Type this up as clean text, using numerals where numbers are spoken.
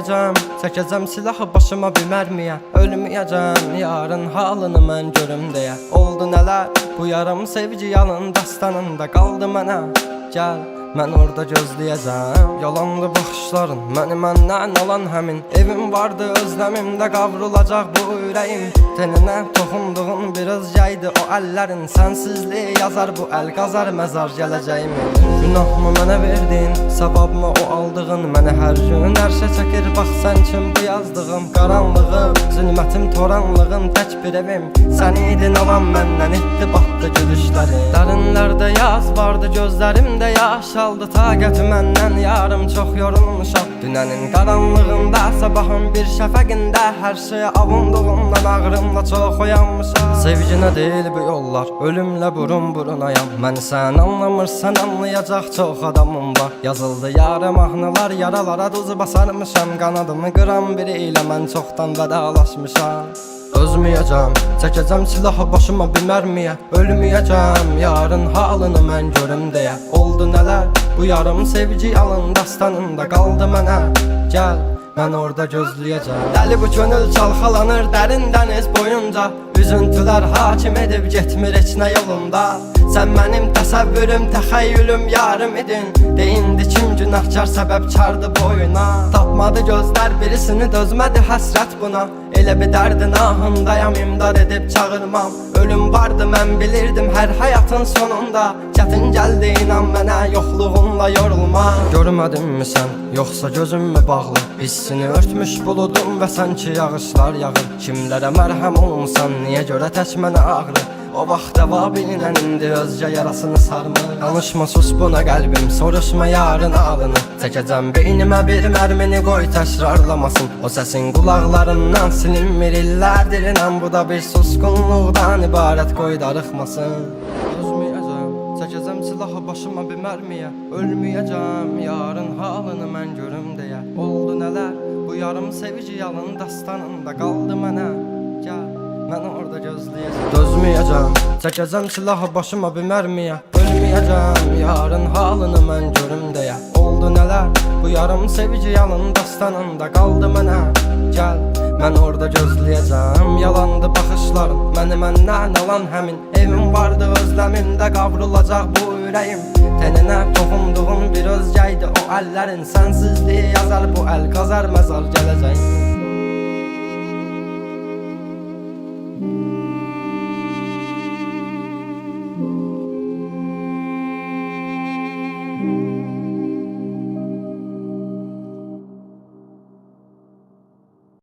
Ölməyəcəm, çəkəcəm silahı başıma bir mərmiyə. Ölməyəcəm, yarın halını mən görüm deyə. Oldu nələr, bu yarım sevgi yalın dastanında qaldı mənə. Gəl, mən orada gözləyəcəm. Yalandı baxışların, məni məndən alan həmin. Evim vardı özləmimdə qavrulacaq bu ürəyim. Teninə toxunduğun bir özgəydi o əllərin. Sənsizliyi yazar bu əl qazar məzar gələcəyimi. Günahımı mənə verdin, savabımı o aldığın. Məni hər gün ərşə çəkir, bax sən kim bu yazdığım. Qaranlığım, zülmətim, toranlığım, tək bir evim. Sən idin alan məndən etdi batdı gülüşləri. Dərinlərdə yaz vardı, gözlərimdə yaş aldı. Taqəti məndən yarım çox yorulmuşam. Dünənin qaranlığında, sabahın bir şəfəqində. Hər şeyə avunduğumdan ağrımla çox oyanmışam. Sevginə deyil bu yollar, ölümlə burun burunayam. Məni sən anlamırsan, anlayacaq çox adamım var. Yazıldı yarım mahnılar, yaralara duz basarmışam. Qanadımı qıran biri ilə mən çoxdan vedalaşmışam. Özməyəcəm, çəkəcəm silahı başıma bir mərmiyə. Ölməyəcəm, yarın halını mən görüm deyə. Oldu nələr, bu yarım sevgi yalın dastanında qaldı mənə. Gəl, mən orada gözləyəcəm. Dəli bu könül çalxalanır dərin dəniz boyunca. Üzüntülər hakim edib getmir heç nə yolunda. Sən mənim təsəvvürüm, təxəyyülüm, yarım idin. Deyindi kim günahkar səbəbkardı boyuna. Tapmadı gözlər birisini, dözmədi həsrət buna. Elə bir dərdin ahındayam, imdad edib çağırmam. Ölüm vardı mən bilirdim hər həyatın sonunda. Çətin gəldi inan mənə, yoxluğunla yorulma. Görmədinmi sən, yoxsa gözüm mü bağlı? Hissini örtmüş buludum və sanki yağışlar yağır. Kimlərə mərhəm olmuşsan, niyə görə tək mənə ağrı? O vaxt cavabinlə indi özcə yarasını sarmır. Danışma sus buna qəlbim, soruşma yarın ağlını. Çəkəcəm beynimə bir mərmini, qoy təkrarlamasın. O səsin qulaqlarından silinmir illərdir inan. Bu da bir susqunluqdan ibarət, qoy darıxmasın. Özməyəcəm, çəkəcəm silahı başıma bir mərmiyə. Ölməyəcəm, yarın halını mən görüm deyə. Oldu nələr, bu yarım sevgi yalın dastanında qaldı mənə. Gəl, mən orada gözləyəcəm. Dözməyəcəm, çəkəcəm silahı başıma bir mərmiyə. Ölməyəcəm, yarın halını mən görüm deyə. Oldu nələr, bu yarım sevgi yalın dastanında qaldı mənə. Gəl, mən orada gözləyəcəm. Yalandı baxışların, məni məndən alan həmin. Evim vardı özləmimdə qavrulacaq bu ürəyim. Teninə toxunduğun bir özgəydi o əllərin. Sənsizliyi yazar bu əl qazar məzar gələcəyim.